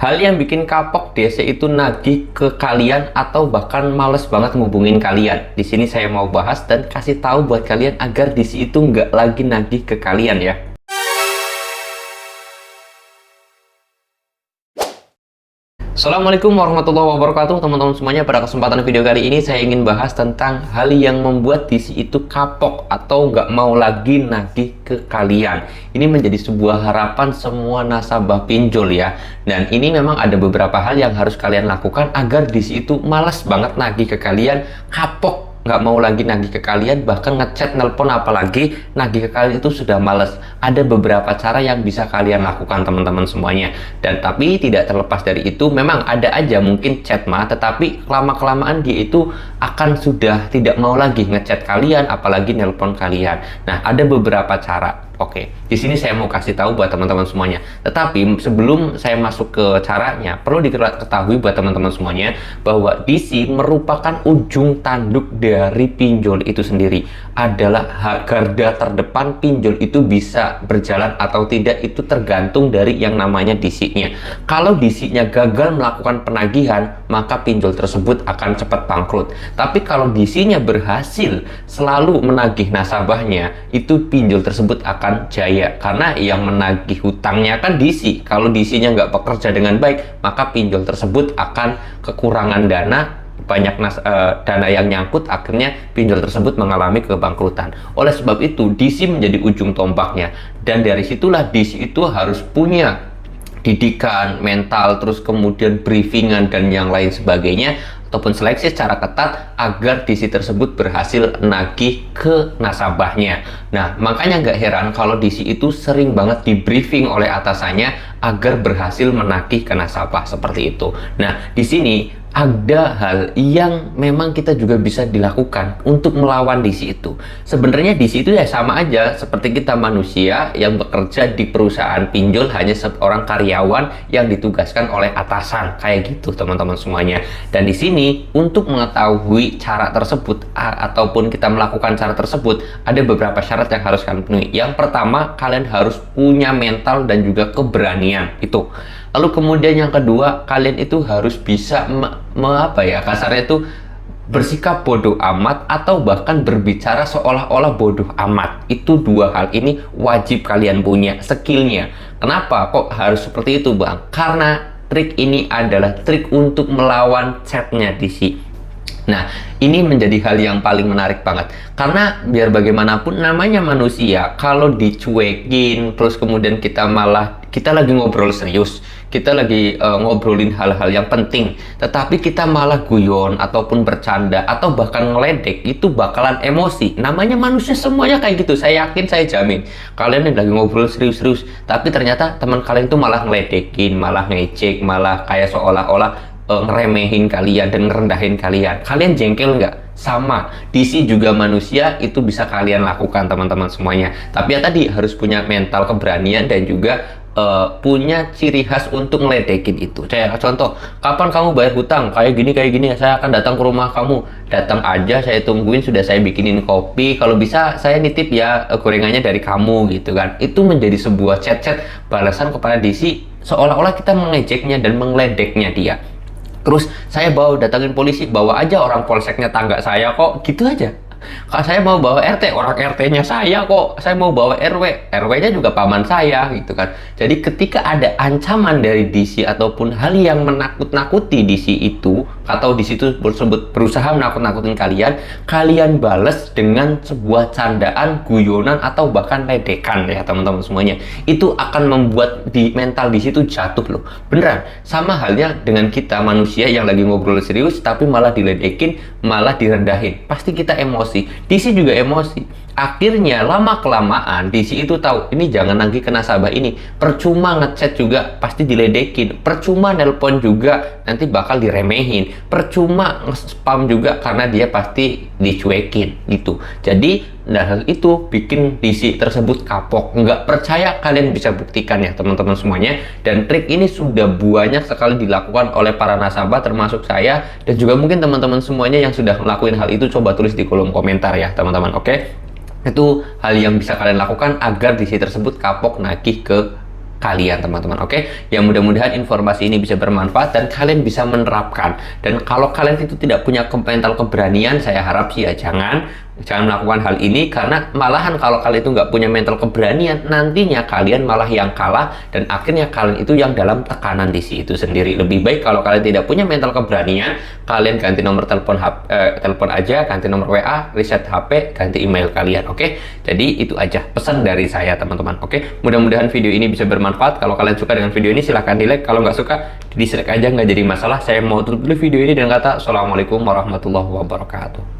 Hal yang bikin kapok DC itu nagih ke kalian atau bahkan males banget ngubungin kalian. Di sini saya mau bahas dan kasih tahu buat kalian agar DC itu nggak lagi nagih ke kalian ya. Assalamualaikum warahmatullahi wabarakatuh teman-teman semuanya. Pada kesempatan video kali ini saya ingin bahas tentang hal yang membuat DC itu kapok atau nggak mau lagi nagih ke kalian. Ini menjadi sebuah harapan semua nasabah pinjol ya. Dan ini memang ada beberapa hal yang harus kalian lakukan agar DC itu malas banget nagih ke kalian, kapok nggak mau lagi nagih ke kalian, bahkan ngechat, nelpon, apalagi nagih ke kalian itu sudah males. Ada beberapa cara yang bisa kalian lakukan teman-teman semuanya. Dan tapi tidak terlepas dari itu, memang ada aja mungkin chat mah, tetapi lama-kelamaan dia itu akan sudah tidak mau lagi ngechat kalian, apalagi nelpon kalian. Nah, ada beberapa cara. Oke, di sini saya mau kasih tahu buat teman-teman semuanya. Tetapi sebelum saya masuk ke caranya, perlu diketahui buat teman-teman semuanya bahwa DC merupakan ujung tanduk dari pinjol itu sendiri. Adalah garda terdepan pinjol itu bisa berjalan atau tidak itu tergantung dari yang namanya DC-nya. Kalau DC-nya gagal melakukan penagihan, maka pinjol tersebut akan cepat bangkrut. Tapi kalau DC-nya berhasil selalu menagih nasabahnya, itu pinjol tersebut akan jaya, karena yang menagih hutangnya kan DC. Kalau DC-nya nggak bekerja dengan baik, maka pinjol tersebut akan kekurangan dana, banyak dana yang nyangkut, akhirnya pinjol tersebut mengalami kebangkrutan. Oleh sebab itu DC menjadi ujung tombaknya, dan dari situlah DC itu harus punya didikan mental, terus kemudian briefingan dan yang lain sebagainya, ataupun seleksi secara ketat agar DC tersebut berhasil nagih ke nasabahnya. Nah, makanya nggak heran kalau DC itu sering banget di briefing oleh atasannya agar berhasil menagih ke nasabah seperti itu. Nah, di sini ada hal yang memang kita juga bisa dilakukan untuk melawan DC itu. Sebenarnya DC itu ya sama aja seperti kita manusia yang bekerja di perusahaan pinjol, hanya seorang karyawan yang ditugaskan oleh atasan, kayak gitu teman-teman semuanya. Dan di sini untuk mengetahui cara tersebut ataupun kita melakukan cara tersebut, ada beberapa syarat yang harus kalian penuhi. Yang pertama, kalian harus punya mental dan juga keberanian itu. Lalu kemudian yang kedua, kalian itu harus bisa kasarnya itu bersikap bodoh amat atau bahkan berbicara seolah-olah bodoh amat. Itu dua hal ini wajib kalian punya skillnya. Kenapa kok harus seperti itu, Bang? Karena trik ini adalah trik untuk melawan chatnya DC. Nah, ini menjadi hal yang paling menarik banget. Karena biar bagaimanapun namanya manusia, kalau dicuekin, terus kemudian kita lagi ngobrol serius, kita lagi ngobrolin hal-hal yang penting, tetapi kita malah guyon ataupun bercanda atau bahkan ngeledek, itu bakalan emosi. Namanya manusia semuanya kayak gitu. Saya yakin, saya jamin. Kalian yang lagi ngobrol serius-serius, tapi ternyata teman kalian itu malah ngeledekin, malah ngecek, malah kayak seolah-olah ngeremehin kalian dan ngerendahin kalian. Kalian jengkel nggak? Sama, DC juga manusia, itu bisa kalian lakukan teman-teman semuanya. Tapi ya tadi harus punya mental keberanian dan juga punya ciri khas untuk ngeledekin itu. Saya contoh, kapan kamu bayar hutang? Kayak gini, saya akan datang ke rumah kamu. Datang aja, saya tungguin, sudah saya bikinin kopi. Kalau bisa saya nitip ya gorengannya dari kamu gitu kan. Itu menjadi sebuah chat-chat balasan kepada DC, seolah-olah kita mengejeknya dan mengledeknya dia. Terus saya datangin polisi, bawa aja orang polseknya tangga saya kok, gitu aja. Kalau saya mau bawa RT, orang RT-nya saya kok. Saya mau bawa RW, RW-nya juga paman saya gitu kan. Jadi ketika ada ancaman dari DC ataupun hal yang menakut-nakuti DC itu, atau DC itu berusaha menakut-nakutin kalian, kalian bales dengan sebuah candaan, guyonan, atau bahkan ledekan ya teman-teman semuanya. Itu akan membuat di mental DC itu jatuh loh. Beneran, sama halnya dengan kita manusia yang lagi ngobrol serius tapi malah diledekin, malah direndahin. Pasti kita emosi. DC juga emosi. Akhirnya lama-kelamaan DC itu tahu, ini jangan nagih ke nasabah ini. Percuma ngechat juga pasti diledekin. Percuma nelpon juga nanti bakal diremehin. Percuma nge-spam juga karena dia pasti dicuekin gitu. Jadi hal itu bikin DC tersebut kapok. Nggak percaya, kalian bisa buktikan ya teman-teman semuanya. Dan trik ini sudah banyak sekali dilakukan oleh para nasabah termasuk saya, dan juga mungkin teman-teman semuanya yang sudah melakukan hal itu, coba tulis di kolom komentar ya teman-teman. Oke, itu hal yang bisa kalian lakukan agar DC tersebut kapok nagih ke kalian, teman-teman. Oke, ya mudah-mudahan informasi ini bisa bermanfaat dan kalian bisa menerapkan. Dan kalau kalian itu tidak punya mental keberanian, saya harap sih ya jangan melakukan hal ini, karena malahan kalau kalian itu nggak punya mental keberanian, nantinya kalian malah yang kalah dan akhirnya kalian itu yang dalam tekanan di situ sendiri. Lebih baik kalau kalian tidak punya mental keberanian, kalian ganti nomor telepon telepon aja, ganti nomor WA, reset HP, ganti email kalian. Oke, jadi itu aja pesan dari saya, teman-teman. Oke, mudah-mudahan video ini bisa bermanfaat. Kalau kalian suka dengan video ini silahkan di like, kalau nggak suka dislike aja, nggak jadi masalah. Saya mau tutup dulu video ini dengan kata assalamualaikum warahmatullahi wabarakatuh.